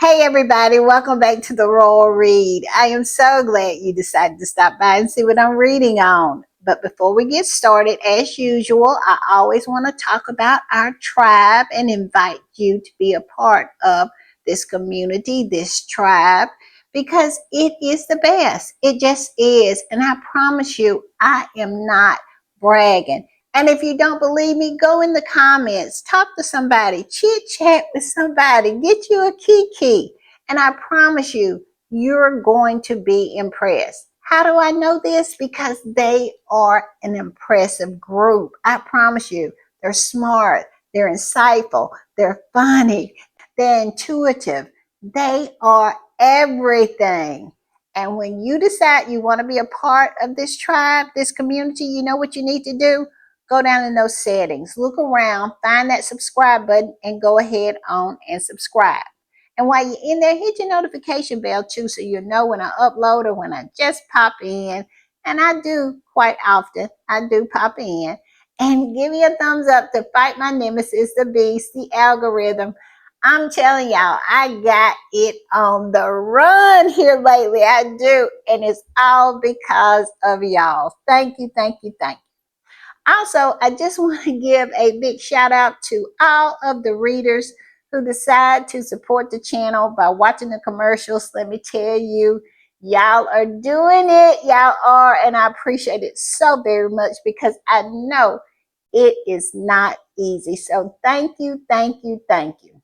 Hey everybody, welcome back to the Royal Read. I am so glad you decided to stop by and see what I'm reading on. But before we get started, as usual, I always want to talk about our tribe and invite you to be a part of this community, this tribe, because it is the best. It just is. And I promise you, I am not bragging. And if you don't believe me, go in the comments, talk to somebody, chit chat with somebody, get you a kiki. And I promise you, you're going to be impressed. How do I know this? Because they are an impressive group. I promise you, they're smart, they're insightful, they're funny, they're intuitive. They are everything. And when you decide you want to be a part of this tribe, this community, you know what you need to do? Go down in those settings, look around, find that subscribe button, and go ahead on and subscribe. And while you're in there, hit your notification bell too, so you'll know when I upload or when I just pop in. And I do quite often. I do pop in. And give me a thumbs up to fight my nemesis, the beast, the algorithm. I'm telling y'all, I got it on the run here lately. I do. And it's all because of y'all. Thank you, thank you, thank you. Also, I just want to give a big shout out to all of the readers who decide to support the channel by watching the commercials. Let me tell you, y'all are doing it. Y'all are, and I appreciate it so very much because I know it is not easy. So thank you, thank you, thank you.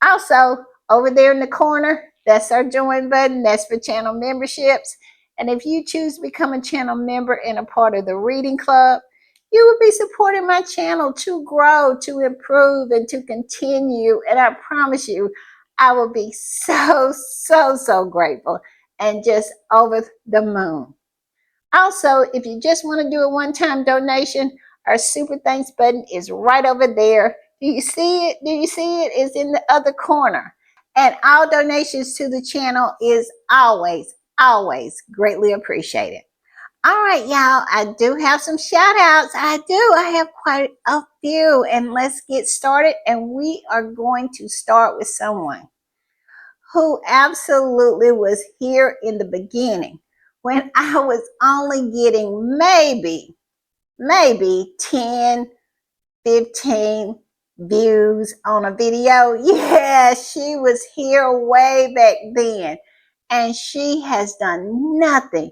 Also, over there in the corner, that's our join button. That's for channel memberships. And if you choose to become a channel member and a part of the reading club, you will be supporting my channel to grow, to improve, and to continue. And I promise you, I will be so grateful and just over the moon. Also, if you just want to do a one-time donation, our super thanks button is right over there. Do you see it? Do you see it? It's in the other corner. And all donations to the channel is always greatly appreciated. All right, y'all, I do have some shout outs. I have quite a few. And let's get started. And we are going to start with someone who absolutely was here in the beginning when I was only getting maybe 10, 15 views on a video. Yeah, she was here way back then. And she has done nothing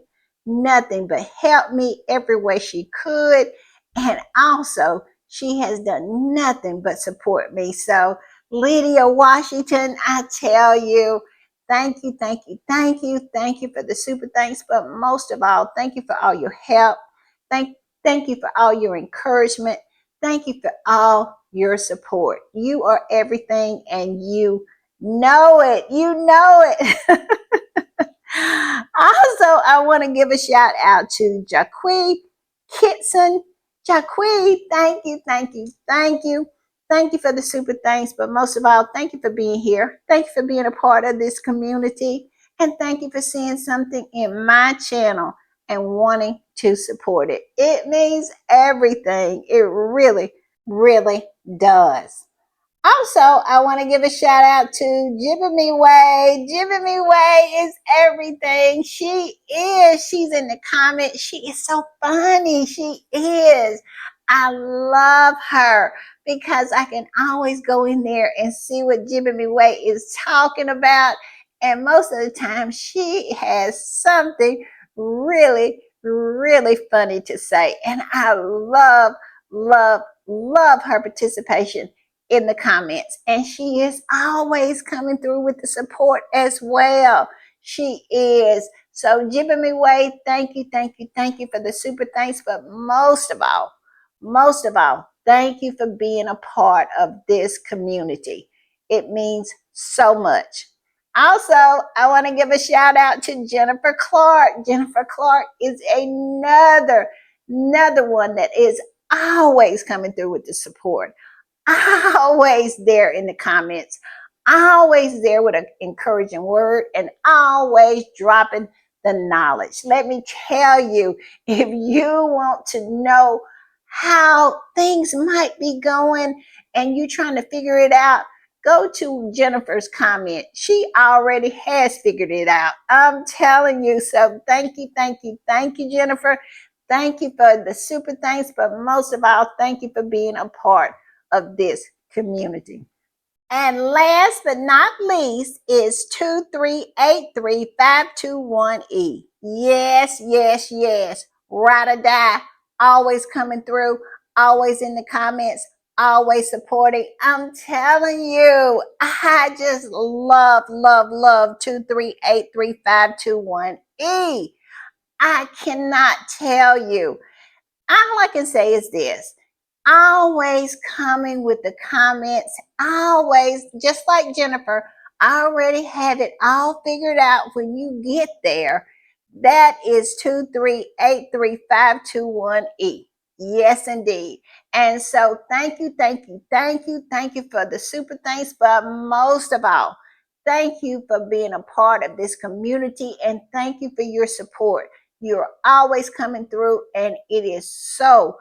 but help me every way she could. And also, she has done nothing but support me. So, Lydia Washington, I tell you, thank you, thank you, thank you, thank you for the super thanks. But most of all, thank you for all your help. Thank you for all your encouragement. Thank you for all your support. You are everything and you know it. You know it. Also, I want to give a shout out to Jacque Kitson. Jacque, thank you, thank you, thank you. Thank you for the super thanks, but most of all, thank you for being here. Thank you for being a part of this community. And thank you for seeing something in my channel and wanting to support it. It means everything. It really does. Also, I want to give a shout out to Jibberme Way. Jibberme Way is everything. She is. She's in the comments. She is so funny. She is. I love her because I can always go in there and see what Jibberme Way is talking about. And most of the time, she has something really funny to say. And I love her participation in the comments. And she is always coming through with the support as well. She is. So Jibberme Way, thank you for the super thanks. But most of all, thank you for being a part of this community. It means so much. Also, I want to give a shout out to Jennifer Clark. Jennifer Clark is another one that is always coming through with the support. Always there in the comments, always there with an encouraging word, and always dropping the knowledge. Let me tell you, if you want to know how things might be going and you trying to figure it out, Go to Jennifer's comment. She already has figured it out. I'm telling you. So thank you, thank you, thank you, Jennifer. Thank you for the super thanks, but most of all, thank you for being a part of this community. And last but not least is 2383521E. Yes, yes, yes. Ride or die. Always coming through. Always in the comments. Always supporting. I'm telling you, I just love, love, love 2383521E. I cannot tell you. All I can say is this: always coming with the comments, always, just like Jennifer, I already have it all figured out when you get there. That is 2383521E. Yes, indeed. And so thank you, thank you, thank you, thank you for the super thanks, but most of all, thank you for being a part of this community and thank you for your support. You're always coming through, and it is so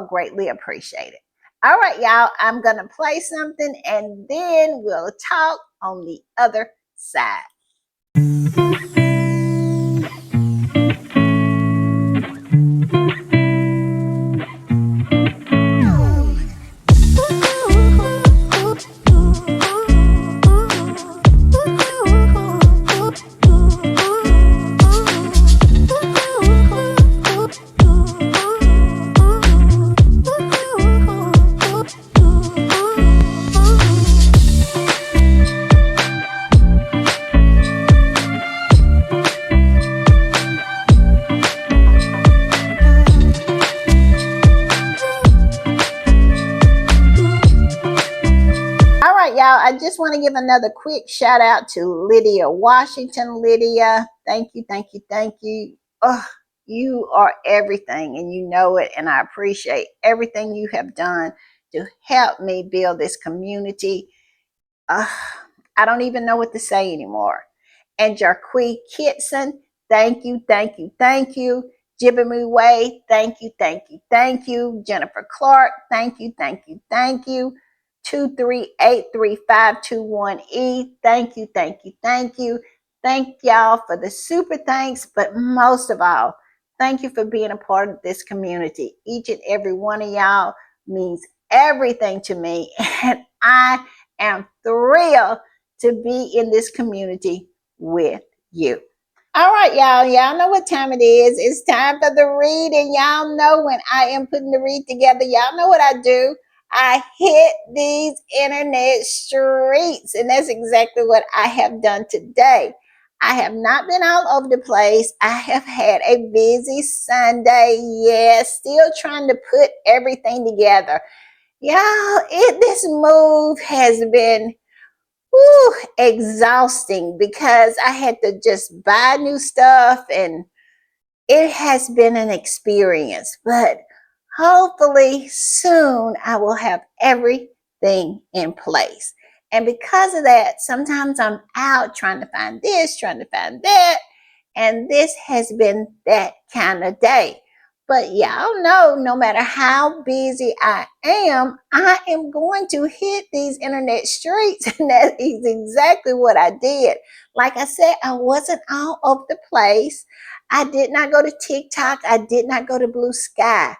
greatly appreciated. All right, y'all, I'm going to play something and then we'll talk on the other side. Y'all, I just want to give another quick shout out to Lydia Washington. Lydia, thank you, thank you, thank you. Oh, you are everything and you know it, and I appreciate everything you have done to help me build this community. uh, I don't even know what to say anymore. And Jarquee Kitson, thank you, thank you, thank you. Jibby Way, thank you, thank you, thank you. Jennifer Clark, thank you, thank you, thank you. 2383521E, thank you, thank you, thank you. Thank y'all for the super thanks, but most of all, thank you for being a part of this community. Each and every one of y'all means everything to me, and I am thrilled to be in this community with you. All right, y'all. Y'all know what time it is. It's time for the read, and y'all know when I am putting the read together, y'all know what I do. I hit these internet streets, and that's exactly what I have done today. I have not been all over the place. I have had a busy Sunday. Yes, still trying to put everything together. Y'all, this move has been exhausting because I had to just buy new stuff, and it has been an experience. But hopefully soon I will have everything in place. And because of that, sometimes I'm out trying to find this, trying to find that. And this has been that kind of day. But y'all know, no matter how busy I am going to hit these internet streets. And that is exactly what I did. Like I said, I wasn't all over the place. I did not go to TikTok. I did not go to Blue Sky.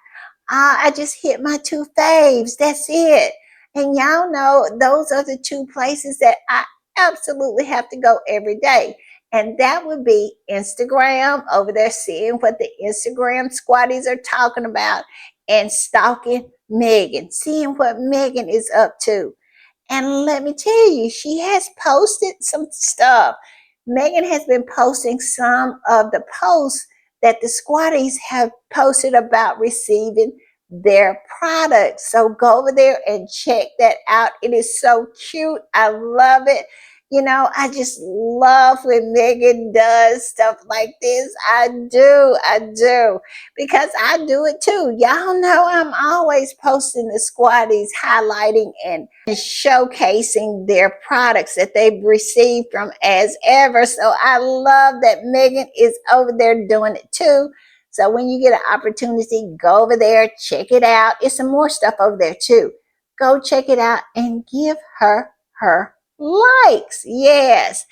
I just hit my two faves. That's it. And y'all know those are the two places that I absolutely have to go every day. And that would be Instagram, over there seeing what the Instagram squatties are talking about, and stalking Meghan, seeing what Meghan is up to. And let me tell you, she has posted some stuff. Meghan has been posting some of the posts that the squatties have posted about receiving their products. So go over there and check that out. It is so cute. I love it. You know, I just love when Meghan does stuff like this. I do, because I do it too. Y'all know I'm always posting the squatties, highlighting and showcasing their products that they've received from as ever. So I love that Meghan is over there doing it too. So when you get an opportunity, go over there, check it out. It's some more stuff over there too. Go check it out and give her her likes. Yes.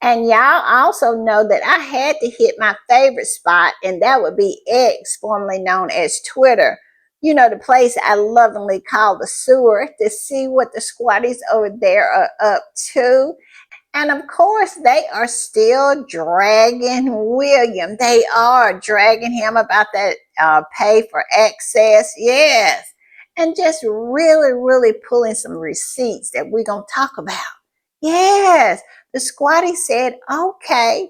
And y'all also know that I had to hit my favorite spot, and that would be X, formerly known as Twitter. You know, the place I lovingly call the sewer, to see what the squatties over there are up to. And of course, they are still dragging William. They are dragging him about that pay for access. Yes. And just really, really pulling some receipts that we're going to talk about. Yes. The squatty said, okay,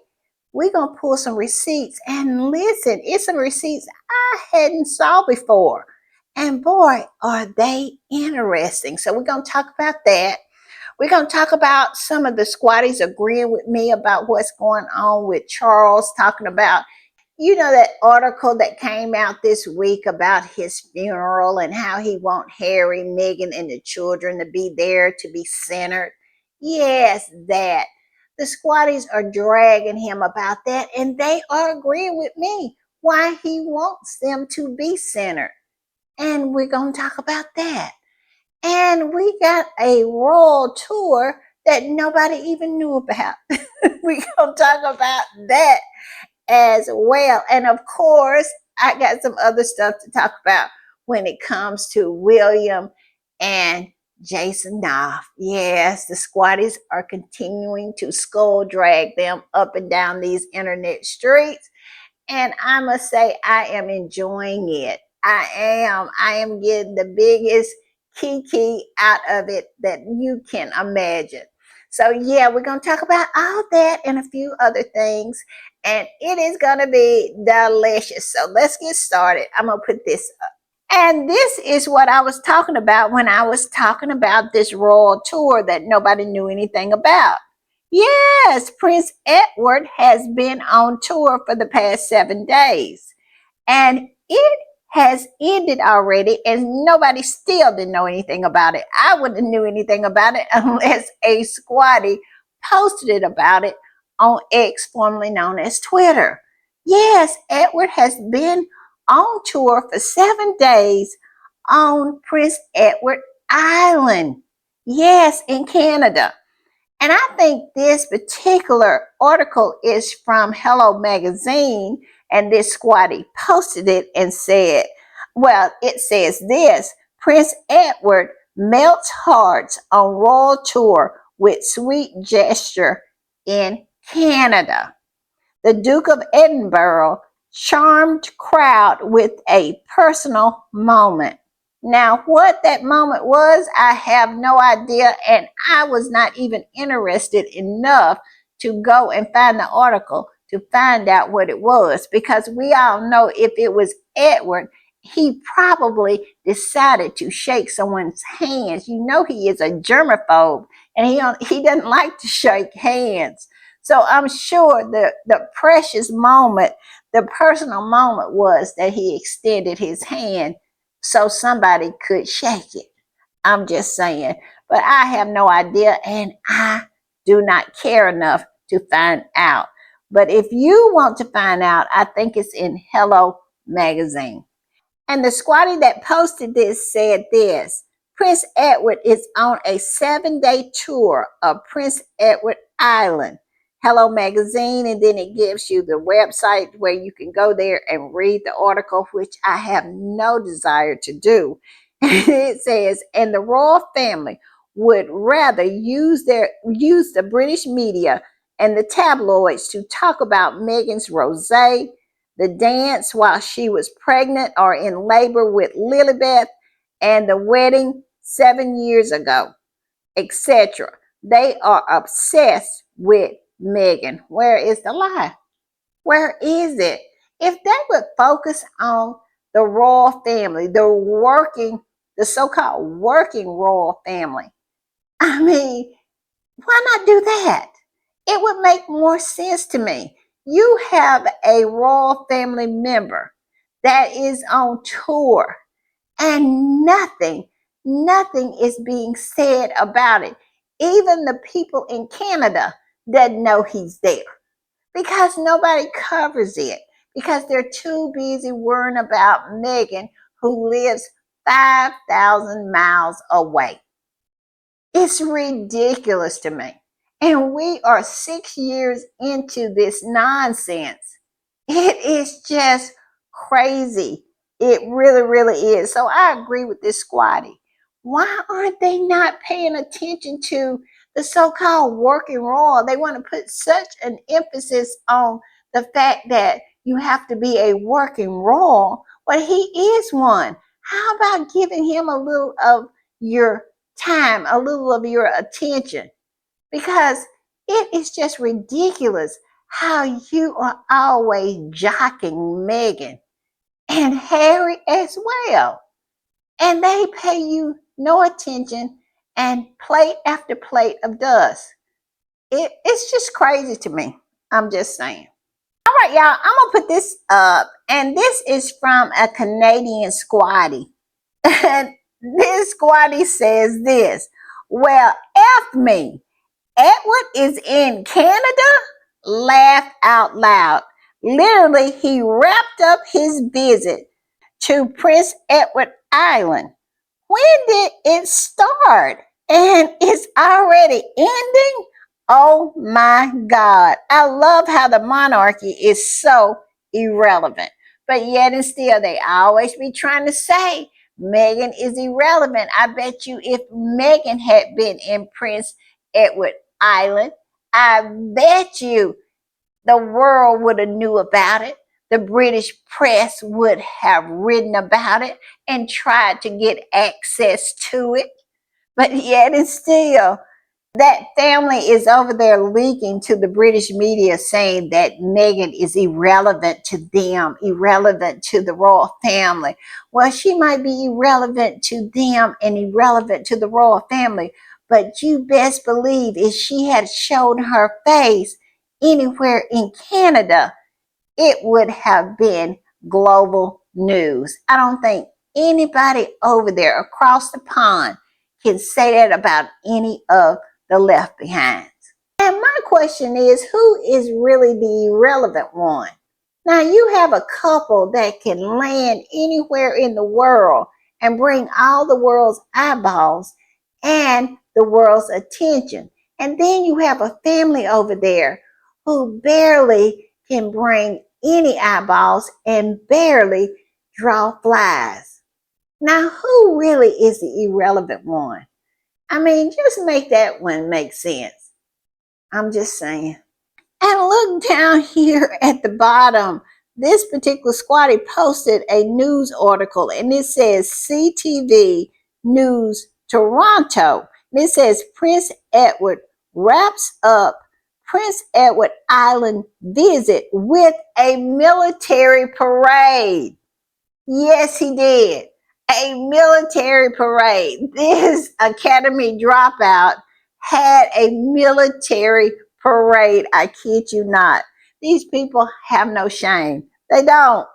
we're going to pull some receipts. And listen, it's some receipts I hadn't saw before. And boy, are they interesting. So we're going to talk about that. We're going to talk about some of the squatties agreeing with me about what's going on with Charles, talking about, you know, that article that came out this week about his funeral and how he want Harry, Meghan, and the children to be there, to be centered. Yes, that. The squatties are dragging him about that, and they are agreeing with me why he wants them to be centered. And we're going to talk about that. And we got a royal tour that nobody even knew about. We're going to talk about that as well. And of course, I got some other stuff to talk about when it comes to William and Jason Knauf. Yes, the squatties are continuing to skull drag them up and down these internet streets. And I must say, I am enjoying it. I am. I am getting the biggest kiki out of it that you can imagine. So, yeah, we're going to talk about all that and a few other things. And it is going to be delicious. So, let's get started. I'm going to put this up. And this is what I was talking about when I was talking about this royal tour that nobody knew anything about. Yes, Prince Edward has been on tour for the past 7 days. And it has ended already, and nobody still didn't know anything about it. I wouldn't have knew anything about it unless a squatty posted it about it on X, formerly known as Twitter. Yes, Edward has been on tour for 7 days on Prince Edward Island. Yes, in Canada. And I think this particular article is from Hello Magazine, and this squatty posted it and said, well, it says this: Prince Edward melts hearts on royal tour with sweet gesture in Canada. The Duke of Edinburgh charmed crowd with a personal moment. Now, what that moment was, I have no idea, and I was not even interested enough to go and find the article to find out what it was, because we all know if it was Edward, he probably decided to shake someone's hands. You know, he is a germaphobe, and he doesn't like to shake hands. So I'm sure the precious moment, the personal moment, was that he extended his hand so somebody could shake it. I'm just saying. But I have no idea, and I do not care enough to find out. But if you want to find out, I think it's in Hello Magazine. And the squatty that posted this said this: Prince Edward is on a 7 day tour of Prince Edward Island. Hello Magazine, and then it gives you the website where you can go there and read the article, which I have no desire to do. It says, and the royal family would rather use the British media and the tabloids to talk about Meghan's rosé, the dance while she was pregnant or in labor with Lilibet, and the wedding 7 years ago, etc. They are obsessed with Meghan. Where is the lie? Where is it? If they would focus on the royal family, the so-called working royal family, I mean, why not do that? It would make more sense to me. You have a royal family member that is on tour, and nothing is being said about it. Even the people in Canada doesn't know he's there, because nobody covers it, because they're too busy worrying about Meghan, who lives 5,000 miles away. It's ridiculous to me. And we are 6 years into this nonsense. It is just crazy. It really, really is. So I agree with this squatty. Why aren't they not paying attention to the so called working royal? They want to put such an emphasis on the fact that you have to be a working royal. But he is one. How about giving him a little of your time, a little of your attention? Because it is just ridiculous how you are always jocking Meghan and Harry as well. And they pay you no attention and plate after plate of dust. It's just crazy to me. I'm just saying. All right, y'all, I'm going to put this up. And this is from a Canadian squatty. And this squatty says this. Well, F me. Edward is in Canada? Laughed out loud. Literally, he wrapped up his visit to Prince Edward Island. When did it start? And it's already ending? Oh my God. I love how the monarchy is so irrelevant. But yet and still, they always be trying to say Meghan is irrelevant. I bet you if Meghan had been in Prince Edward Island, I bet you the world would have knew about it. The British press would have written about it and tried to get access to it. But yet and still, that family is over there leaking to the British media saying that Meghan is irrelevant to them, irrelevant to the royal family. Well, she might be irrelevant to them and irrelevant to the royal family, but you best believe if she had shown her face anywhere in Canada, it would have been global news. I don't think anybody over there across the pond can say that about any of the left behinds. And my question is, who is really the irrelevant one? Now, you have a couple that can land anywhere in the world and bring all the world's eyeballs and the world's attention. And then you have a family over there who barely can bring any eyeballs and barely draw flies. Now, who really is the irrelevant one? I mean, just make that one make sense. I'm just saying. And look down here at the bottom. This particular squatty posted a news article and it says CTV News Toronto. And it says Prince Edward wraps up Prince Edward Island visit with a military parade. Yes, he did. A military parade. This academy dropout had a military parade. I kid you not. These people have no shame. They don't.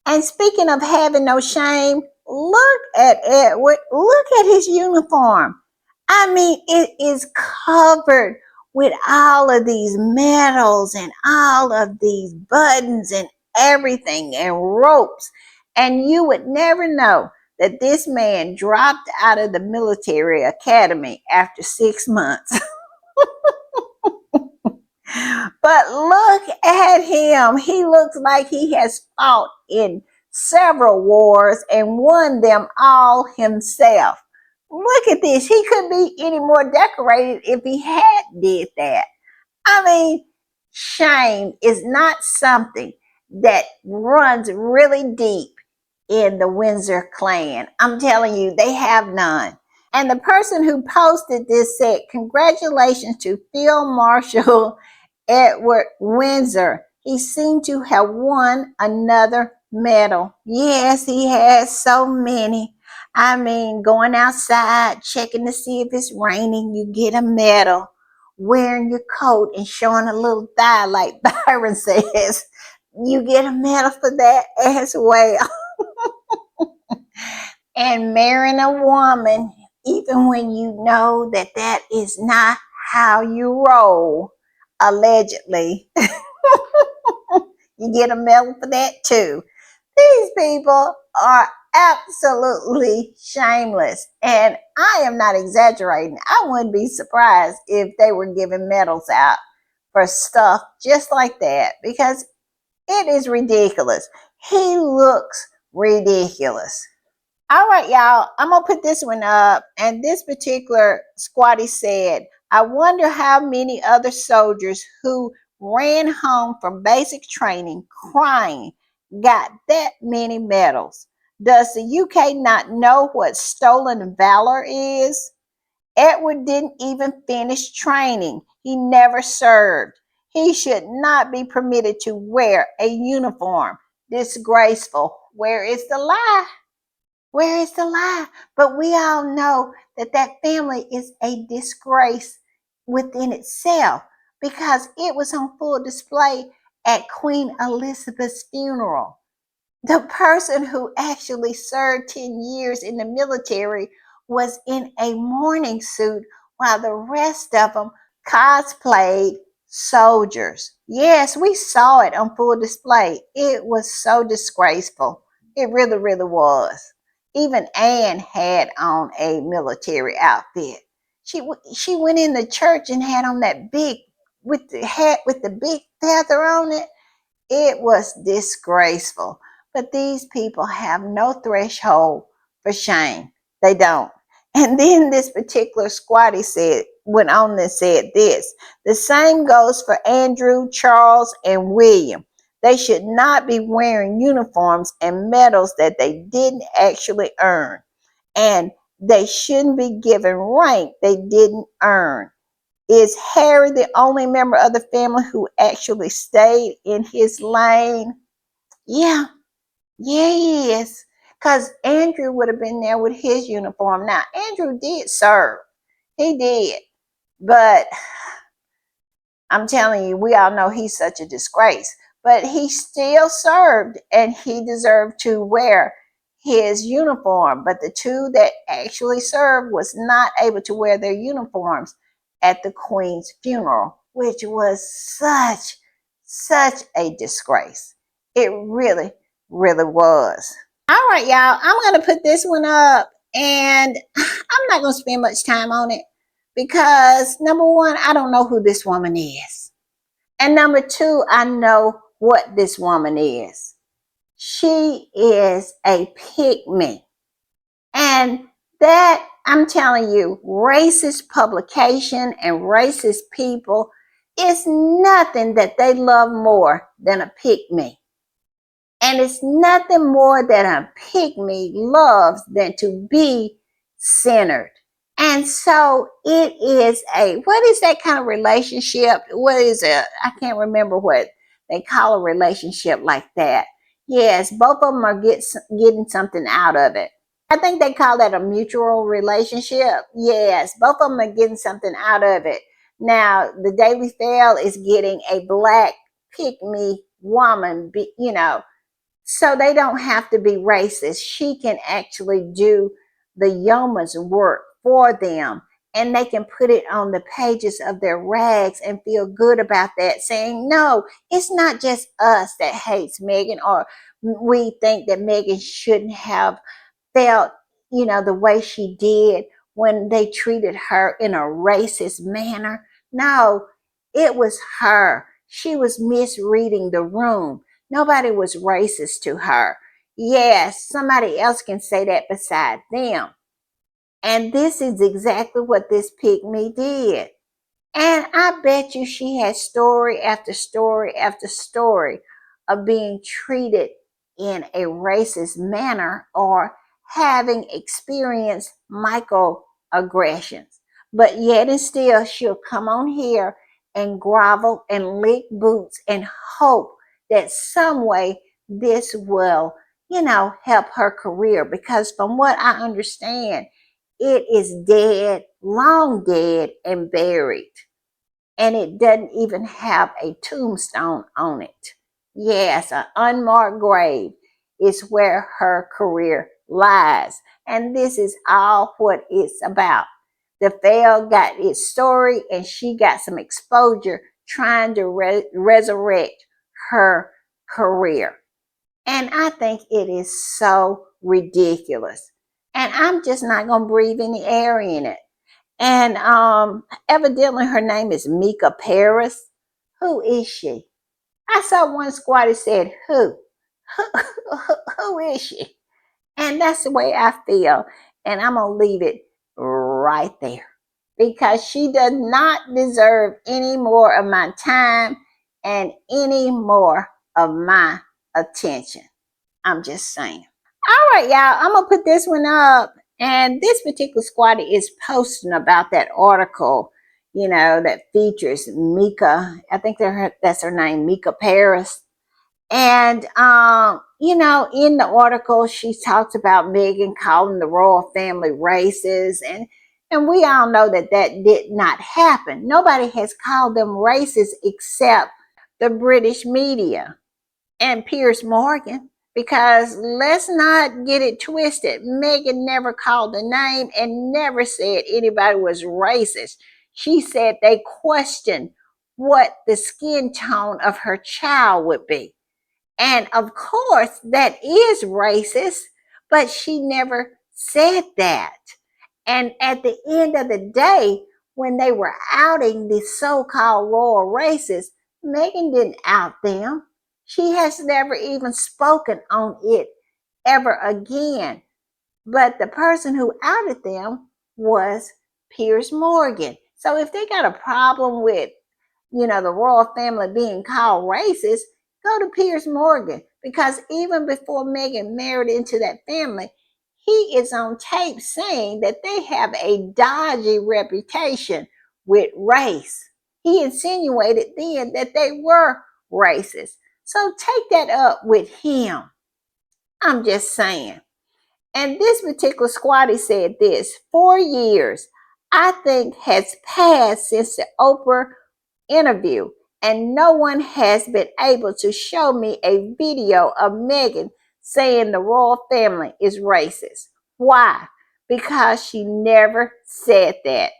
And speaking of having no shame, look at Edward. Look at his uniform. I mean, it is covered with all of these medals and all of these buttons and everything and ropes. And you would never know that this man dropped out of the military academy after 6 months. But look at him. He looks like he has fought in several wars and won them all himself. Look at this. He couldn't be any more decorated if he had did that. I mean, shame is not something that runs really deep in the Windsor clan. I'm telling you, they have none. And the person who posted this said, congratulations to Field Marshal Edward Windsor. He seemed to have won another medal. Yes, he has so many. I mean, going outside, checking to see if it's raining, you get a medal. Wearing your coat and showing a little thigh, like Byron says, you get a medal for that as well. And marrying a woman, even when you know that that is not how you roll, allegedly, you get a medal for that too. These people are Absolutely shameless. And I am not exaggerating. I wouldn't be surprised if they were giving medals out for stuff just like that because it is ridiculous. He looks ridiculous. All right, y'all, I'm going to put this one up. And this particular squatty said, I wonder how many other soldiers who ran home from basic training crying got that many medals. Does the UK not know what stolen valor is? Edward didn't even finish training. He never served. He should not be permitted to wear a uniform. Disgraceful. Where is the lie? Where is the lie? But we all know that that family is a disgrace within itself because it was on full display at Queen Elizabeth's funeral. The person who actually served 10 years in the military was in a morning suit while the rest of them cosplayed soldiers. Yes, we saw it on full display. It was so disgraceful. It really, really was. Even Anne had on a military outfit. She went in the church and had on that big with the hat with the big feather on it. It was disgraceful. But these people have no threshold for shame. They don't. And then this particular squatty went on and said this. The same goes for Andrew, Charles, and William. They should not be wearing uniforms and medals that they didn't actually earn. And they shouldn't be given rank they didn't earn. Is Harry the only member of the family who actually stayed in his lane? Yeah, yeah, he is. Because Andrew would have been there with his uniform. Now, Andrew did serve. He did. But I'm telling you, we all know he's such a disgrace. But he still served and he deserved to wear his uniform. But the two that actually served was not able to wear their uniforms at the Queen's funeral, which was such a disgrace. It really, really was. All right, y'all, I'm going to put this one up and I'm not going to spend much time on it because number one, I don't know who this woman is. And number two, I know what this woman is. She is a pygmy. And that, I'm telling you, racist publication and racist people is nothing that they love more than a pygmy. And it's nothing more that a pygmy loves than to be centered. And so it is what is that kind of relationship? What is it? I can't remember what they call a relationship like that. Yes, both of them are getting something out of it. I think they call that a mutual relationship. Yes, both of them are getting something out of it. Now, the Daily Fail is getting a black pygmy woman, so they don't have to be racist. She can actually do the yeoman's work for them. And they can put it on the pages of their rags and feel good about that, saying, no, it's not just us that hates Meghan, or we think that Meghan shouldn't have felt, the way she did when they treated her in a racist manner. No, it was her. She was misreading the room. Nobody was racist to her. Yes, somebody else can say that beside them. And this is exactly what this pygmy did. And I bet you she had story after story after story of being treated in a racist manner or having experienced microaggressions. But yet and still, she'll come on here and grovel and lick boots and hope that some way this will, help her career. Because from what I understand, it is dead, long dead, and buried. And it doesn't even have a tombstone on it. Yes, an unmarked grave is where her career lies. And this is all what it's about. The Fail got its story and she got some exposure trying to resurrect her career. And I think it is so ridiculous. And I'm just not going to breathe any air in it. And evidently her name is Mica Paris. Who is she? I saw one squatter said, who? Who is she? And that's the way I feel. And I'm going to leave it right there because she does not deserve any more of my time and any more of my attention. I'm just saying. All right, y'all, I'm going to put this one up. And this particular squatter is posting about that article, that features Mica. I think that's her name, Mica Paris. And, in the article, she talks about Meghan calling the royal family racist. And we all know that did not happen. Nobody has called them racist except the British media and Piers Morgan. Because let's not get it twisted. Meghan never called the name and never said anybody was racist. She said they questioned what the skin tone of her child would be. And of course, that is racist, but she never said that. And at the end of the day, when they were outing the so-called royal racists, Meghan didn't out them. She has never even spoken on it ever again. But the person who outed them was Piers Morgan. So if they got a problem with, the royal family being called racist, go to Piers Morgan. Because even before Meghan married into that family, he is on tape saying that they have a dodgy reputation with race. He insinuated then that they were racist. So take that up with him. I'm just saying. And this particular squatty said this: 4 years, I think, has passed since the Oprah interview, and no one has been able to show me a video of Meghan saying the royal family is racist. Why? Because she never said that.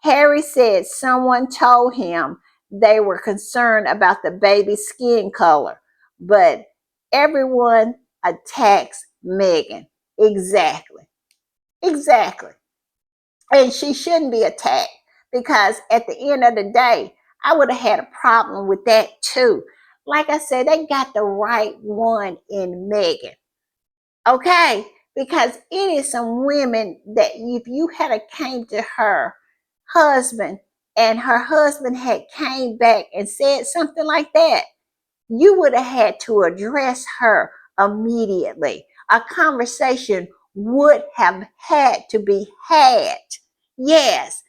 Harry said someone told him they were concerned about the baby's skin color, but everyone attacks Meghan. Exactly. Exactly. And she shouldn't be attacked because at the end of the day, I would have had a problem with that too. Like I said, they got the right one in Meghan. Okay? Because it is some women that if you had came to her husband and her husband had came back and said something like that, you would have had to address her immediately. A conversation would have had to be had. Yes,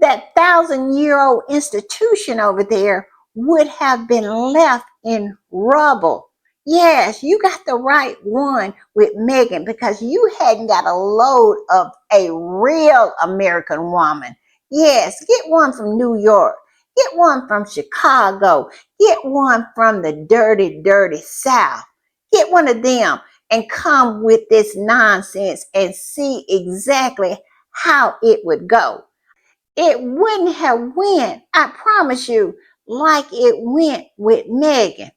that 1,000-year-old institution over there would have been left in rubble. Yes, you got the right one with Meghan because you hadn't got a load of a real American woman. Yes, get one from New York. Get one from Chicago. Get one from the dirty, dirty South. Get one of them and come with this nonsense and see exactly how it would go. It wouldn't have went, I promise you, like it went with Meghan.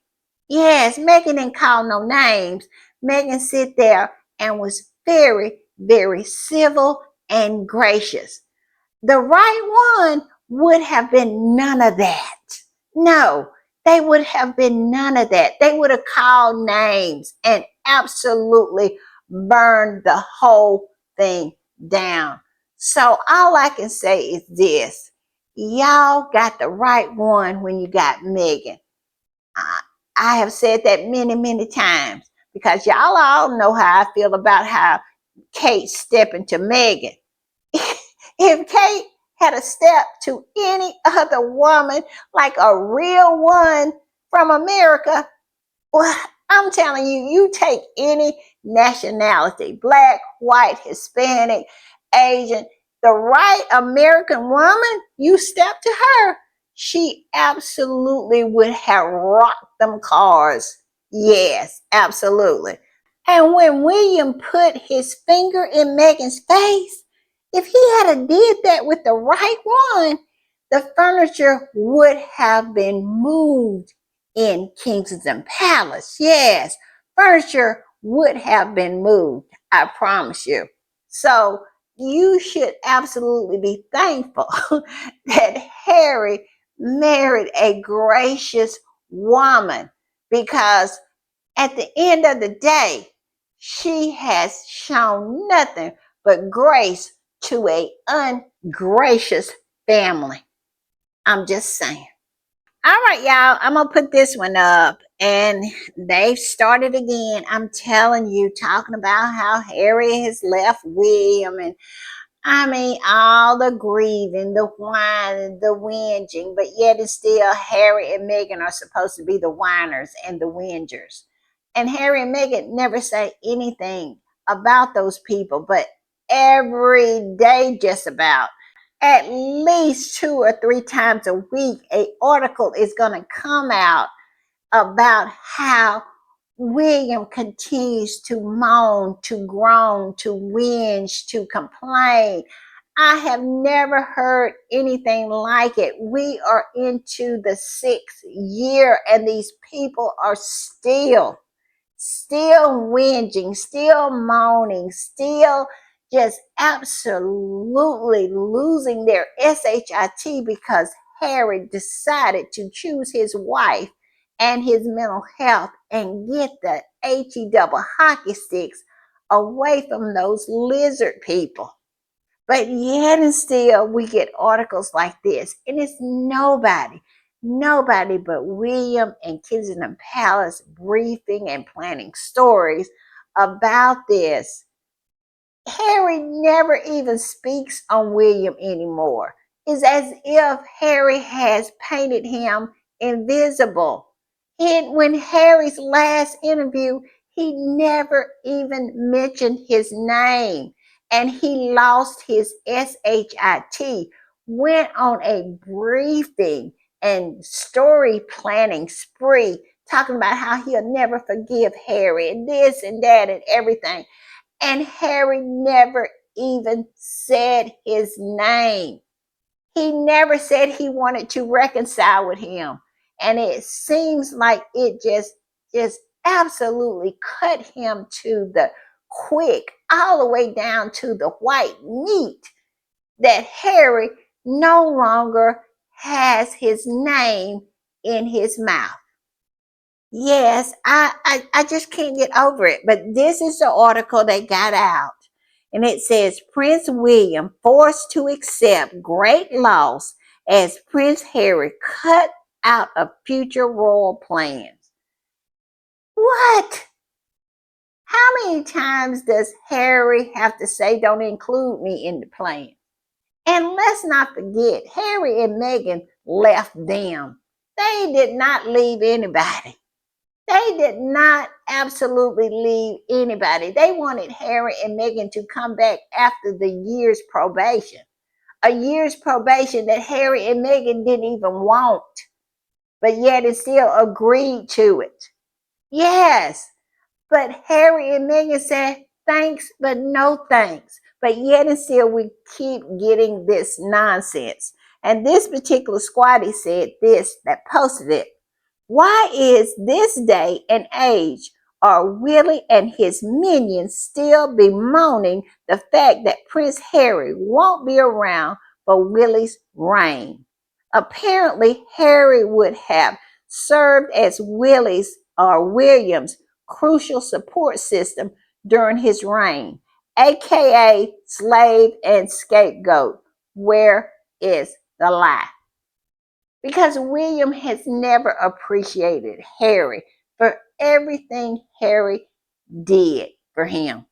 Yes, Meghan didn't call no names. Meghan sit there and was very, very civil and gracious. The right one would have been none of that. No, they would have been none of that. They would have called names and absolutely burned the whole thing down. So all I can say is this: y'all got the right one when you got Meghan. I have said that many, many times because y'all all know how I feel about how Kate stepping to Meghan. If Kate had a step to any other woman, like a real one from America, well, I'm telling you, you take any nationality, black, white, Hispanic, Asian, the right American woman, you step to her, she absolutely would have rocked them cars. Yes, absolutely. And when William put his finger in Meghan's face, if he had did that with the right one, the furniture would have been moved in Kensington Palace. Yes, furniture would have been moved. I promise you. So you should absolutely be thankful that Harry married a gracious woman, because at the end of the day, she has shown nothing but grace to a ungracious family. I'm just saying. All right, y'all. I'm gonna put this one up, and they've started again. I'm telling you, talking about how Harry has left William, and I mean, all the grieving, the whining, the whinging, but yet it's still Harry and Meghan are supposed to be the whiners and the whingers. And Harry and Meghan never say anything about those people, but every day, just about, at least 2 or 3 times a week, a article is going to come out about how William continues to moan, to groan, to whinge, to complain. I have never heard anything like it. We are into the 6th year, and these people are still whinging, still moaning, still just absolutely losing their shit because Harry decided to choose his wife and his mental health and get the he double hockey sticks away from those lizard people. But yet and still, we get articles like this, and it's nobody but William and Kensington Palace briefing and planning stories about this. Harry never even speaks on William anymore. It's as if Harry has painted him invisible. When Harry's last interview, he never even mentioned his name, and he lost his shit, went on a briefing and story planning spree, talking about how he'll never forgive Harry and this and that and everything. And Harry never even said his name. He never said he wanted to reconcile with him. And it seems like it just absolutely cut him to the quick, all the way down to the white meat, that Harry no longer has his name in his mouth. Yes, I just can't get over it. But this is the article that got out. And it says Prince William forced to accept great loss as Prince Harry cut out of future royal plans. What? How many times does Harry have to say, don't include me in the plan? And let's not forget, Harry and Meghan left them. They did not leave anybody. They did not absolutely leave anybody. They wanted Harry and Meghan to come back after the year's probation. A year's probation that Harry and Meghan didn't even want, but yet it still agreed to it. Yes, but Harry and Meghan said, thanks, but no thanks. But yet and still, we keep getting this nonsense. And this particular squatty said this, that posted it. Why is this day and age are Willie and his minions still bemoaning the fact that Prince Harry won't be around for Willie's reign? Apparently, Harry would have served as Willie's or William's crucial support system during his reign, aka slave and scapegoat. Where is the lie? Because William has never appreciated Harry for everything Harry did for him.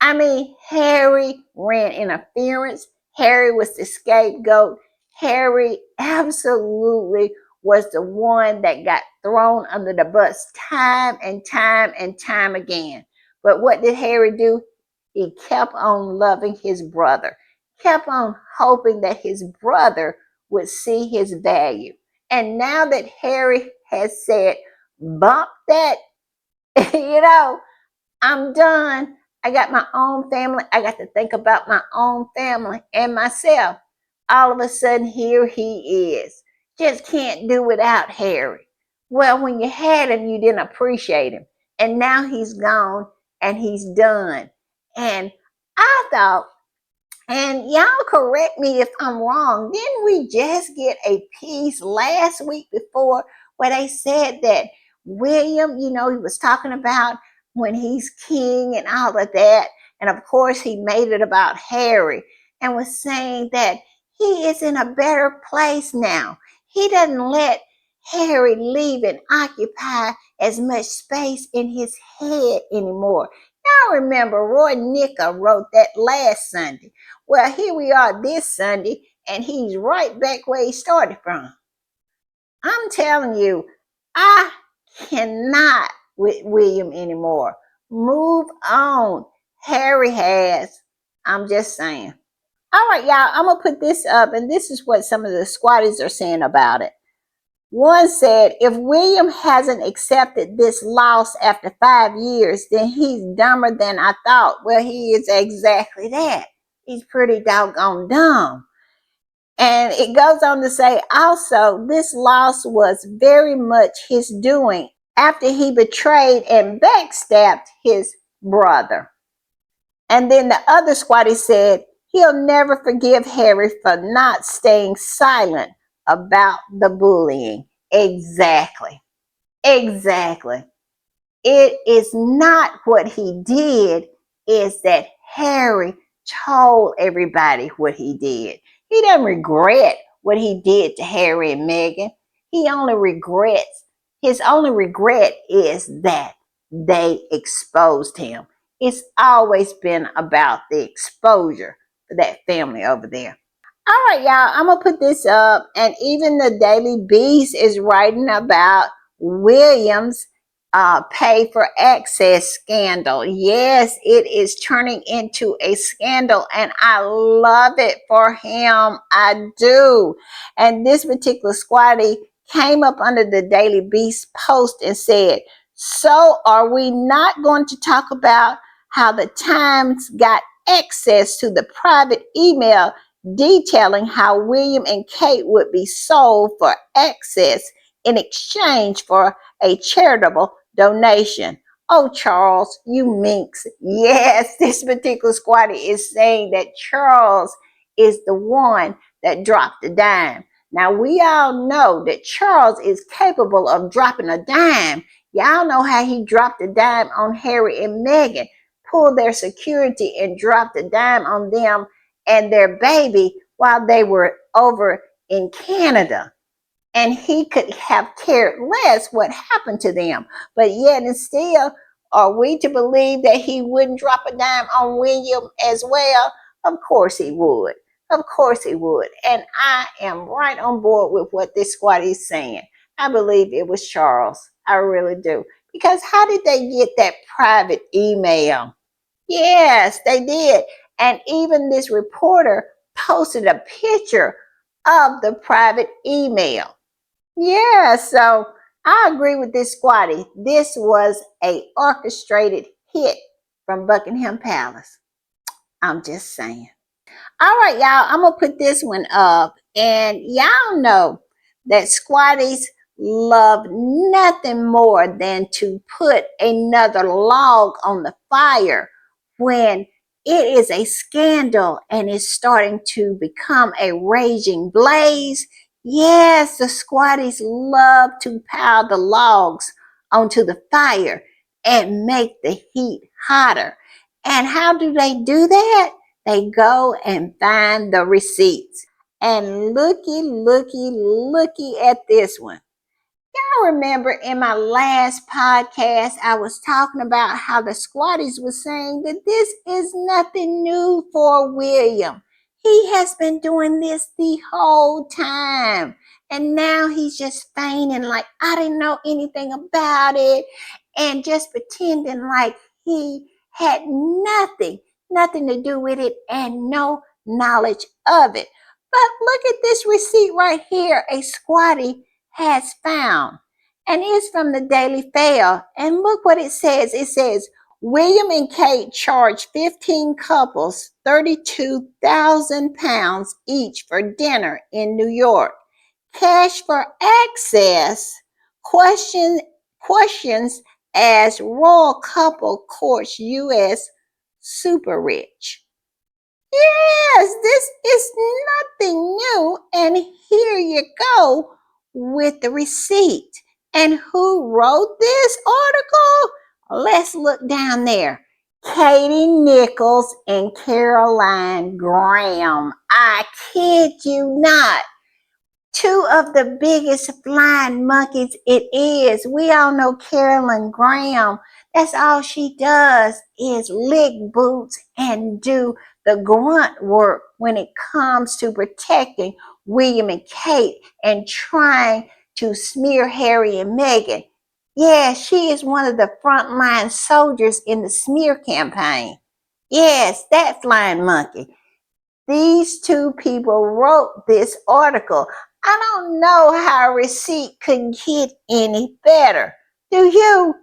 I mean, Harry ran interference. Harry was the scapegoat. Harry absolutely was the one that got thrown under the bus time and time and time again. But what did Harry do? He kept on loving his brother, kept on hoping that his brother would see his value. And now that Harry has said, bump that, you know, I'm done. I got my own family. I got to think about my own family and myself. All of a sudden, here he is. Just can't do without Harry. Well, when you had him, you didn't appreciate him. and now he's gone and he's done. And I thought, and y'all correct me if I'm wrong, didn't we just get a piece last week before where they said that William, he was talking about when he's king and all of that. And of course, he made it about Harry and was saying that he is in a better place now. He doesn't let Harry leave and occupy as much space in his head anymore. Y'all remember Roy Mica wrote that last Sunday. Well, here we are this Sunday, and he's right back where he started from. I'm telling you, I cannot with William anymore. Move on. Harry has. I'm just saying. All right, y'all, I'm going to put this up, and this is what some of the squatties are saying about it. One said, if William hasn't accepted this loss after 5 years, then he's dumber than I thought. Well, he is exactly that. He's pretty doggone dumb. And it goes on to say also, this loss was very much his doing after he betrayed and backstabbed his brother. And then the other squatty said, he'll never forgive Harry for not staying silent about the bullying. Exactly. Exactly. It is not what he did, is that Harry told everybody what he did. He doesn't regret what he did to Harry and Meghan. His only regret is that they exposed him. It's always been about the exposure for that family over there. All right, y'all, I'm going to put this up, and even the Daily Beast is writing about Williams' pay for access scandal. Yes, it is turning into a scandal, and I love it for him. I do. And this particular squatty came up under the Daily Beast post and said, so are we not going to talk about how the Times got access to the private email detailing how William and Kate would be sold for access in exchange for a charitable donation? Oh, Charles, you minx. Yes, this particular squatty is saying that Charles is the one that dropped the dime. Now, we all know that Charles is capable of dropping a dime. Y'all know how he dropped the dime on Harry and Meghan, pulled their security and dropped the dime on them and their baby while they were over in Canada. And he could have cared less what happened to them. But yet and still, are we to believe that he wouldn't drop a dime on William as well? Of course he would. Of course he would. And I am right on board with what this squad is saying. I believe it was Charles. I really do. Because how did they get that private email? Yes, they did. And even this reporter posted a picture of the private email. Yeah, so I agree with this squatty. This was a orchestrated hit from Buckingham Palace. I'm just saying. All right, y'all, I'm going to put this one up. And y'all know that squatties love nothing more than to put another log on the fire when it is a scandal and is starting to become a raging blaze. Yes, the squatties love to pile the logs onto the fire and make the heat hotter. And how do they do that? They go and find the receipts. And looky at this one. I remember in my last podcast, I was talking about how the squatties were saying that this is nothing new for William. He has been doing this the whole time. And now he's just feigning like I didn't know anything about it and just pretending like he had nothing to do with it and no knowledge of it. But look at this receipt right here, a squatty has found. And it's from the Daily Fail. And look what it says. It says, William and Kate charged 15 couples £32,000 each for dinner in New York. Cash for access questions as royal couple courts U.S. super rich. Yes, this is nothing new. And here you go with the receipt. And who wrote this article? Let's look down there. Katie Nichols and Caroline Graham. I kid you not. Two of the biggest flying monkeys it is. We all know Carolyn Graham. That's all she does is lick boots and do the grunt work when it comes to protecting William and Kate and trying to smear Harry and Meghan. Yeah, she is one of the frontline soldiers in the smear campaign. Yes, that flying monkey. These two people wrote this article. I don't know how a receipt could get any better. Do you?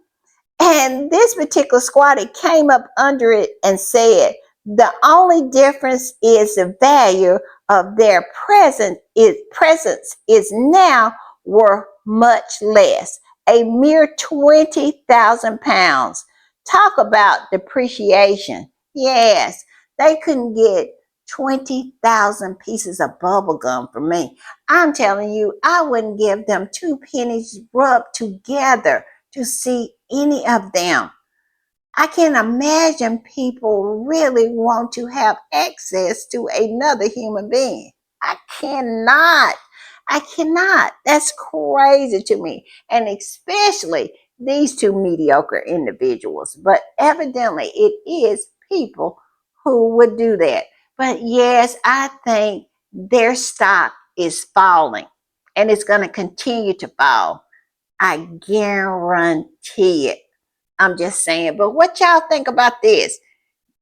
And this particular squatter came up under it and said, the only difference is the value of their presence is now worth much less, a mere £20,000. Talk about depreciation. Yes, they couldn't get 20,000 pieces of bubble gum from me. I'm telling you, I wouldn't give them two pennies rubbed together to see any of them. I can imagine people really want to have access to another human being. I cannot. I cannot. That's crazy to me. And especially these two mediocre individuals. But evidently, it is people who would do that. But yes, I think their stock is falling and it's going to continue to fall. I guarantee it. I'm just saying. But what y'all think about this?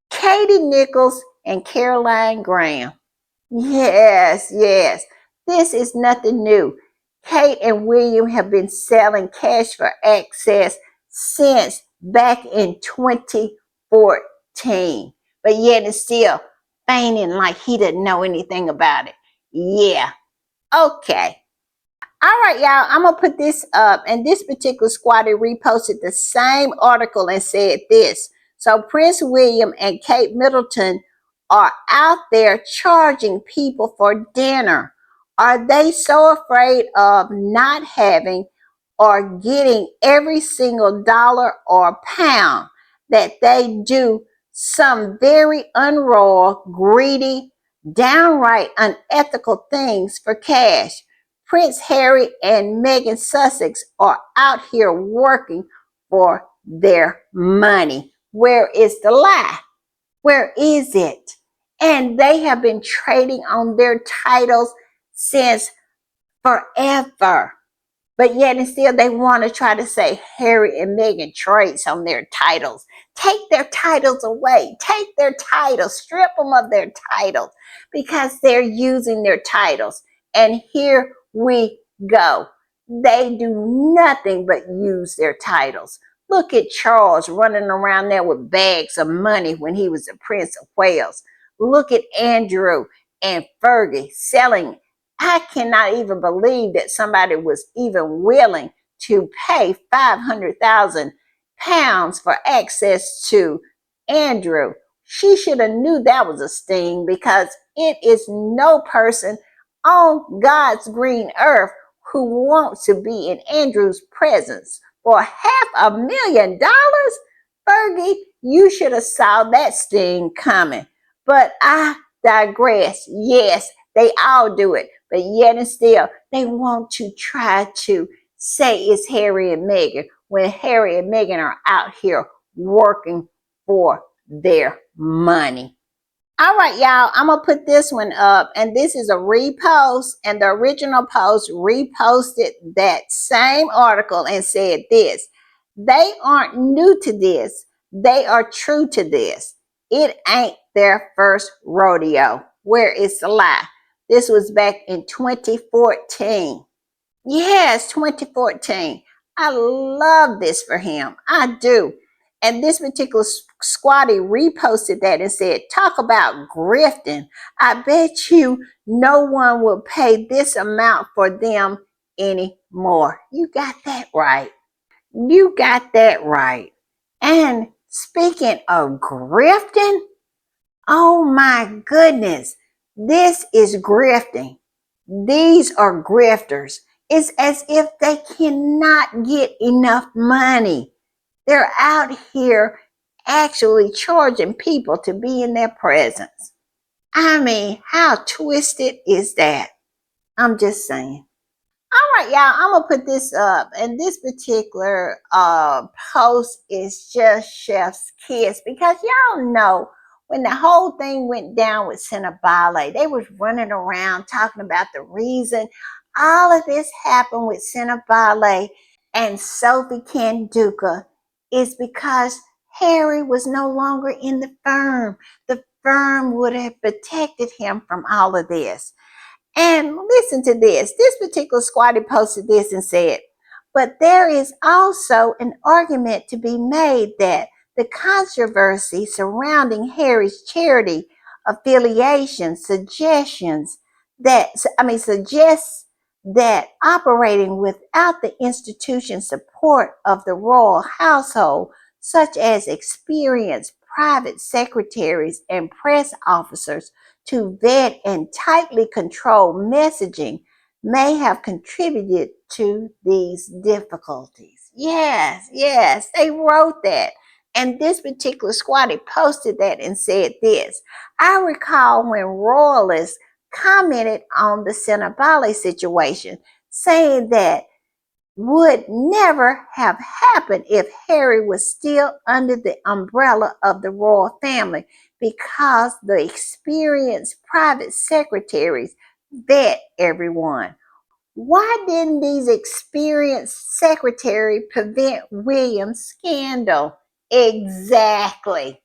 Katie Nichols and Caroline Graham. Yes, yes. This is nothing new. Kate and William have been selling cash for access since back in 2014. But yet it's still feigning like he didn't know anything about it. Yeah. Okay. All right, y'all, I'm going to put this up. And this particular squatter reposted the same article and said this. So Prince William and Kate Middleton are out there charging people for dinner. Are they so afraid of not having or getting every single dollar or pound that they do some very unroyal, greedy, downright unethical things for cash? Prince Harry and Meghan Sussex are out here working for their money. Where is the lie? Where is it? And they have been trading on their titles since forever. But yet and still they want to try to say Harry and Meghan trades on their titles. Take their titles away. Take their titles. Strip them of their titles because they're using their titles. And here we go. They do nothing but use their titles. Look at Charles running around there with bags of money when he was the Prince of Wales. Look at Andrew and Fergie selling. I cannot even believe that somebody was even willing to pay £500,000 for access to Andrew. She should have knew that was a sting because it is no person on God's green earth who wants to be in Andrew's presence for $500,000. Fergie, you should have saw that sting coming. But I digress. Yes, they all do it. But yet and still, they want to try to say it's Harry and Meghan when Harry and Meghan are out here working for their money. All right, y'all, I'm going to put this one up, and this is a repost, and the original post reposted that same article and said this. They aren't new to this. They are true to this. It ain't their first rodeo. Where is the lie? This was back in 2014. Yes, 2014. I love this for him. I do. And this particular squatty reposted that and said, talk about grifting. I bet you no one will pay this amount for them anymore. You got that right. You got that right. And speaking of grifting, oh my goodness, this is grifting. These are grifters. It's as if they cannot get enough money. They're out here actually charging people to be in their presence. I mean, how twisted is that? I'm just saying. All right, y'all, I'm gonna put this up, and this particular post is just Chef's Kiss because y'all know when the whole thing went down with Cinnabale, they was running around talking about the reason all of this happened with Cinnabale and Sophie Canduca is because Harry was no longer in the firm. The firm would have protected him from all of this. And listen to this. This particular squatty posted this and said, but there is also an argument to be made that the controversy surrounding Harry's charity affiliation suggests that operating without the institution's support of the royal household, such as experienced private secretaries and press officers, to vet and tightly control messaging may have contributed to these difficulties. Yes, yes, they wrote that. And this particular squatty posted that and said this. I recall when royalists commented on the Cinnabale situation, saying that would never have happened if Harry was still under the umbrella of the royal family because the experienced private secretaries vet everyone. Why didn't these experienced secretaries prevent William's scandal? Exactly.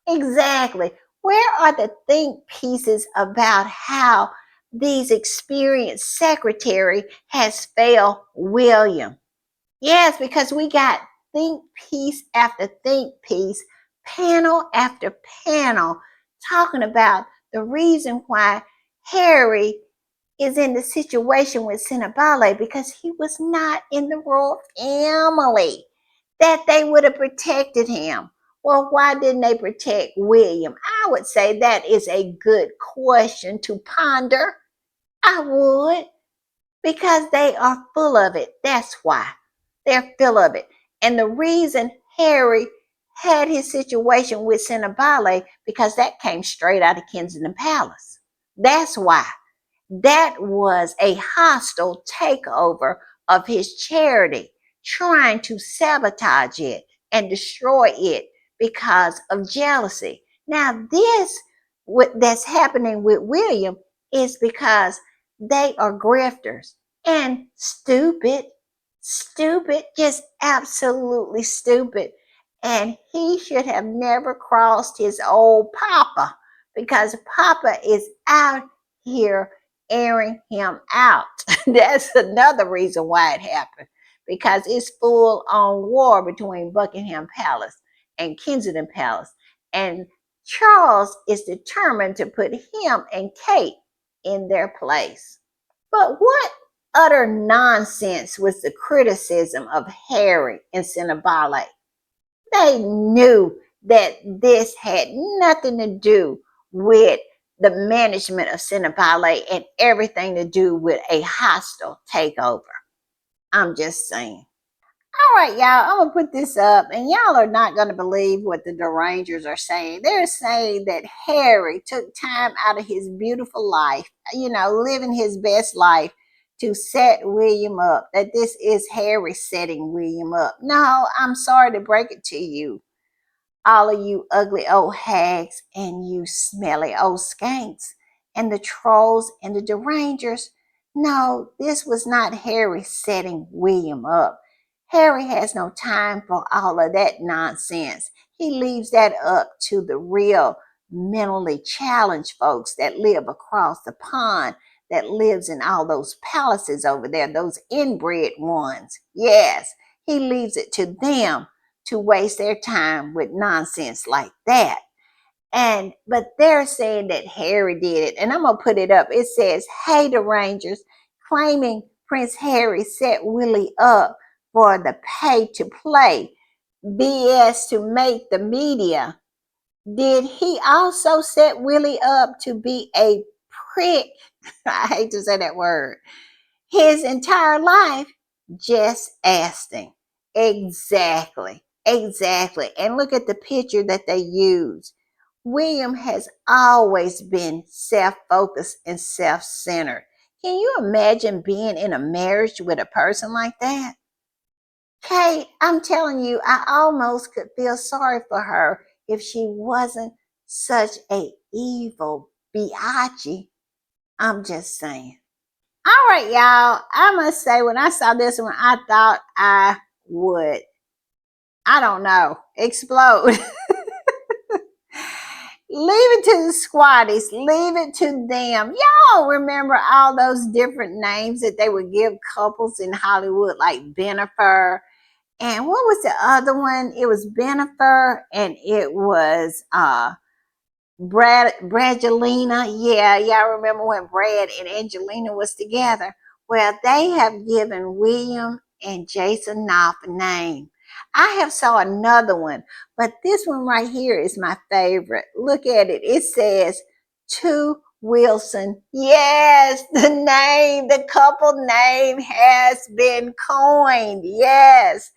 Exactly. Where are the think pieces about how these experienced secretary has failed William? Yes, because we got think piece after think piece, panel after panel, talking about the reason why Harry is in the situation with Cinnabale because he was not in the royal family, that they would have protected him. Well, why didn't they protect William? I would say that is a good question to ponder. I would, because they are full of it. That's why. They're full of it. And the reason Harry had his situation with Cinnabale, because that came straight out of Kensington Palace. That's why. That was a hostile takeover of his charity, trying to sabotage it and destroy it because of jealousy. Now, this what that's happening with William is because they are grifters and stupid, stupid, just absolutely stupid. And he should have never crossed his old papa because Papa is out here airing him out. That's another reason why it happened because it's full on war between Buckingham Palace and Kensington Palace. And Charles is determined to put him and Kate in their place. But what utter nonsense was the criticism of Harry and Cinnabale? They knew that this had nothing to do with the management of Cinnabale and everything to do with a hostile takeover. I'm just saying. All right, y'all, I'm going to put this up, and y'all are not going to believe what the Derangers are saying. They're saying that Harry took time out of his beautiful life, living his best life to set William up, that this is Harry setting William up. No, I'm sorry to break it to you, all of you ugly old hags and you smelly old skanks and the trolls and the derangers. No, this was not Harry setting William up. Harry has no time for all of that nonsense. He leaves that up to the real mentally challenged folks that live across the pond, that lives in all those palaces over there, those inbred ones. Yes, he leaves it to them to waste their time with nonsense like that. But they're saying that Harry did it. And I'm gonna put it up. It says, hey, the Rangers, claiming Prince Harry set Willie up for the pay to play BS to make the media, did he also set Willie up to be a prick? I hate to say that word. His entire life, just asking. Exactly. Exactly. And look at the picture that they use. William has always been self focused and self centered. Can you imagine being in a marriage with a person like that? Kate, I'm telling you, I almost could feel sorry for her if she wasn't such a evil biatch. I'm just saying. All right, y'all. I must say, when I saw this one, I thought I would, I don't know, explode. Leave it to the squatties. Leave it to them. Y'all remember all those different names that they would give couples in Hollywood, like Bennifer. And what was the other one? It was Bennifer and it was Brangelina. Yeah, y'all remember when Brad and Angelina was together? Well, they have given William and Jason Knauf a name. I have saw another one, but this one right here is my favorite. Look at it. It says to Wilson. Yes, the couple name has been coined. Yes,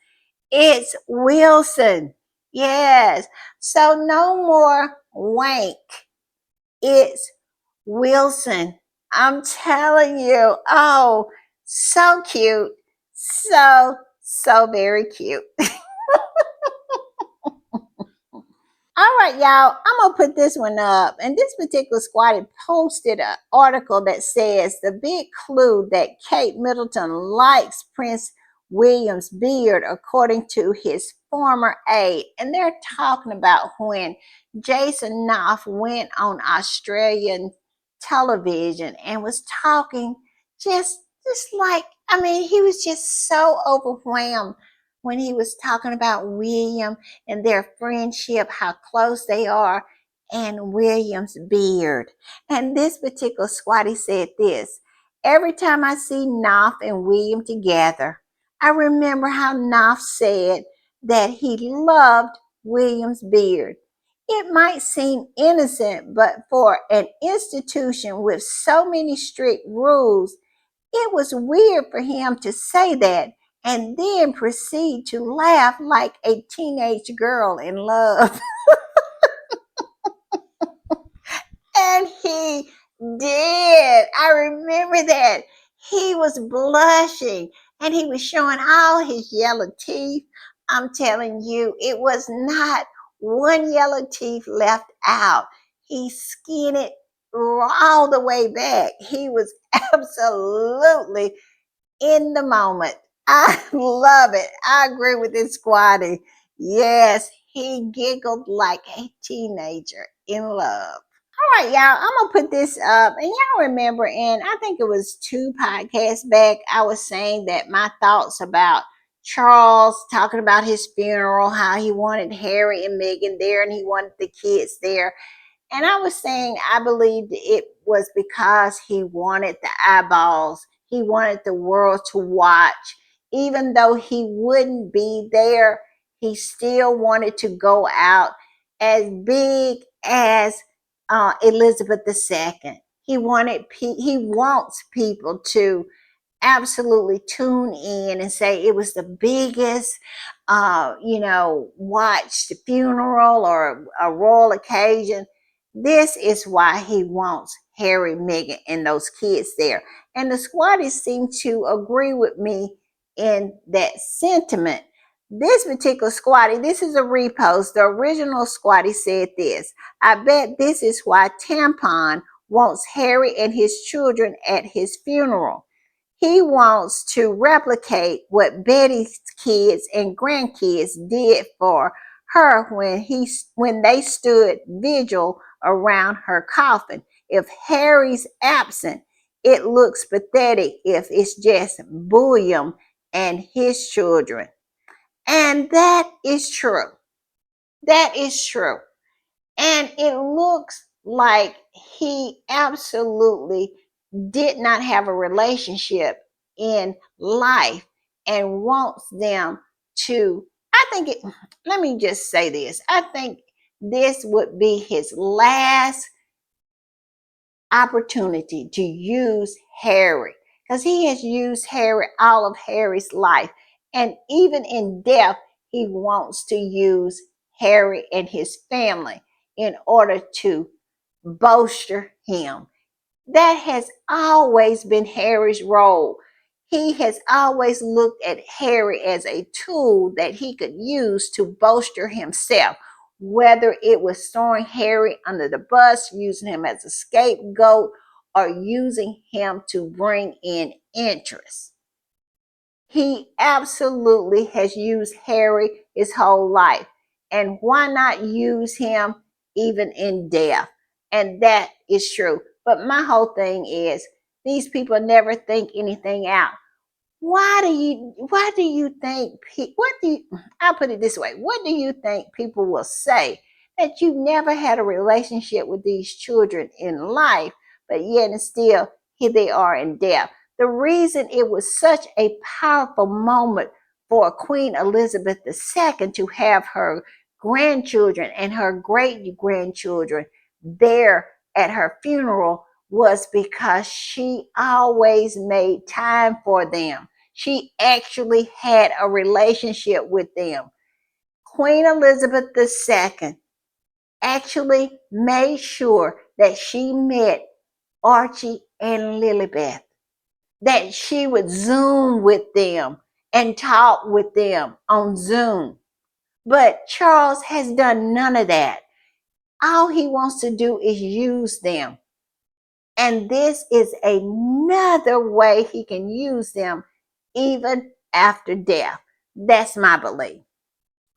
it's Wilson. Yes. So no more wank. It's Wilson. I'm telling you. Oh, so cute. So very cute. All right, y'all. I'm gonna put this one up. And this particular squatty posted an article that says the big clue that Kate Middleton likes Prince William's beard, according to his former aide. And they're talking about when Jason Knopf went on Australian television and was talking just like, I mean, he was just so overwhelmed when he was talking about William and their friendship, how close they are, and William's beard. And this particular squatty said this: every time I see Knopf and William together, I remember how Knopf said that he loved William's beard. It might seem innocent, but for an institution with so many strict rules, it was weird for him to say that and then proceed to laugh like a teenage girl in love. And he did. I remember that. He was blushing and he was showing all his yellow teeth. I'm telling you, it was not one yellow teeth left out. He skinned it all the way back. He was absolutely in the moment. I love it. I agree with this squatty. Yes, he giggled like a teenager in love. All right, y'all, I'm gonna put this up, and y'all remember, and I think it was 2 podcasts back, I was saying that my thoughts about Charles talking about his funeral, how he wanted Harry and Meghan there, and he wanted the kids there. And I was saying I believed it was because he wanted the eyeballs. He wanted the world to watch. Even though he wouldn't be there, he still wanted to go out as big as Elizabeth II. He wants people to absolutely tune in and say it was the biggest watched funeral or a royal occasion. This is why he wants Harry, Meghan, and those kids there. And the squatties seem to agree with me in that sentiment. This particular squatty, this is a repost. The original squatty said this: I bet this is why Tampon wants Harry and his children at his funeral. He wants to replicate what Betty's kids and grandkids did for her when they stood vigil around her coffin. If Harry's absent, it looks pathetic if it's just William and his children. And that is true. That is true. And it looks like he absolutely did not have a relationship in life. and wants them to, let me just say this. I think this would be his last opportunity to use Harry, because he has used Harry all of Harry's life. And even in death, he wants to use Harry and his family in order to bolster him. That has always been Harry's role. He has always looked at Harry as a tool that he could use to bolster himself, whether it was throwing Harry under the bus, using him as a scapegoat, or using him to bring in interest. He absolutely has used Harry his whole life. And why not use him even in death? And that is true. But my whole thing is, these people never think anything out. Why do you think I'll put it this way, what do you think people will say that you never had a relationship with these children in life, but yet and still here they are in death? The reason it was such a powerful moment for Queen Elizabeth II to have her grandchildren and her great grandchildren there at her funeral was because she always made time for them. She actually had a relationship with them. Queen Elizabeth II actually made sure that she met Archie and Lilibeth, that she would Zoom with them and talk with them on Zoom. But Charles has done none of that. All he wants to do is use them. And this is another way he can use them even after death. That's my belief.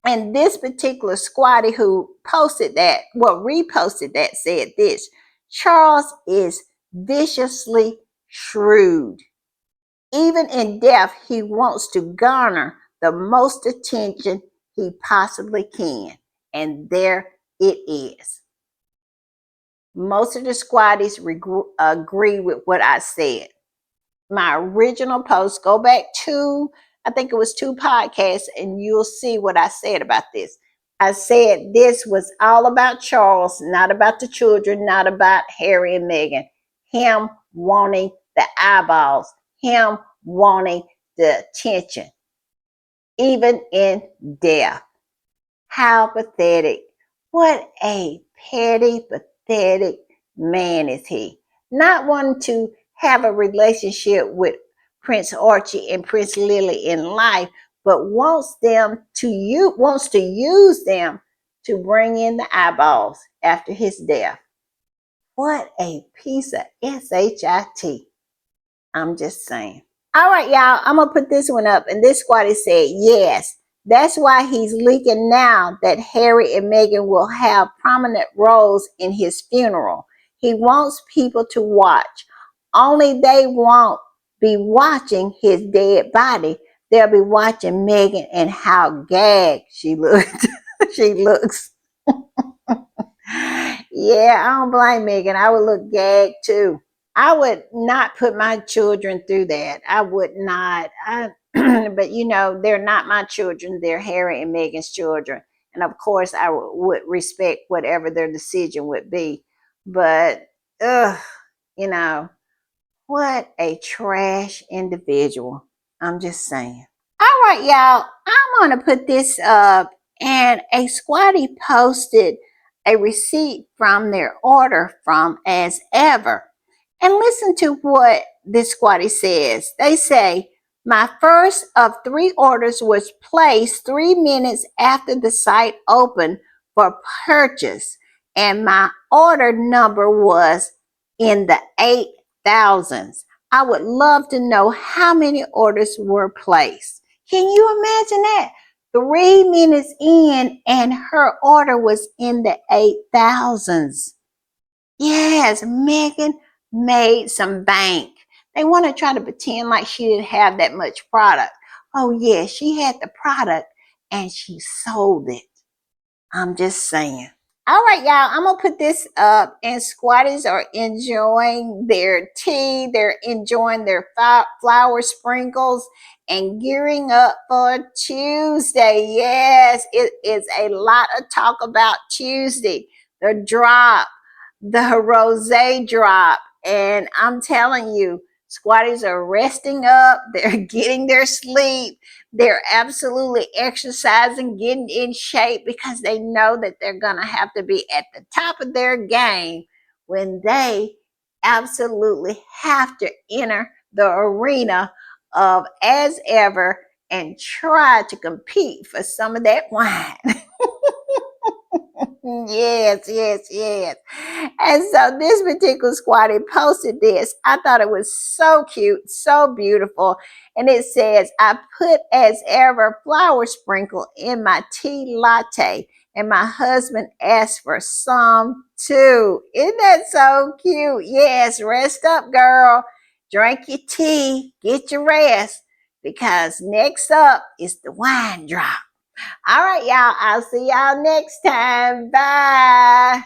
And this particular squatty who posted that, well, reposted that, said this: Charles is viciously shrewd. Even in death, he wants to garner the most attention he possibly can. And there it is. Most of the squatties agree with what I said. My original post, go back to, I think it was 2 podcasts, and you'll see what I said about this. I said this was all about Charles, not about the children, not about Harry and Meghan. Him wanting the eyeballs, him wanting the attention, even in death. How pathetic. What a petty, pathetic man is he. Not wanting to have a relationship with Prince Archie and Prince Lily in life, but wants to use them to bring in the eyeballs after his death. What a piece of shit. I'm just saying. All right, y'all, I'm going to put this one up. And this squatty said, yes, that's why he's leaking now that Harry and Meghan will have prominent roles in his funeral. He wants people to watch. Only they won't be watching his dead body. They'll be watching Meghan and how gagged she looks. She looks. Yeah, I don't blame Meghan. I would look gagged too. I would not put my children through that. I would not. But they're not my children. They're Harry and Meghan's children. And of course, I would respect whatever their decision would be. But, you know, what a trash individual. I'm just saying. All right, y'all. I'm going to put this up. And a squatty posted a receipt from their order from As Ever. And listen to what this squatty says. They say, my first of 3 orders was placed 3 minutes after the site opened for purchase. And my order number was in the 8,000s. I would love to know how many orders were placed. Can you imagine that? 3 minutes in and her order was in the 8,000s. Yes, Meghan made some bank. They want to try to pretend like she didn't have that much product. Oh, yeah, she had the product and she sold it. I'm just saying. All right, y'all, I'm gonna put this up, and squatties are enjoying their tea. They're enjoying their flour sprinkles and gearing up for Tuesday. Yes, it is a lot of talk about Tuesday. The drop, the rose drop, and I'm telling you, squatties are resting up. They're getting their sleep. They're absolutely exercising, getting in shape because they know that they're going to have to be at the top of their game when they absolutely have to enter the arena of as ever and try to compete for some of that wine. Yes, yes, yes. And so this particular squatty posted this. I thought it was so cute, so beautiful. And it says, I put as ever flour sprinkle in my tea latte, and my husband asked for some too. Isn't that so cute? Yes, rest up, girl. Drink your tea, get your rest, because next up is the wine drop. All right, y'all. I'll see y'all next time. Bye.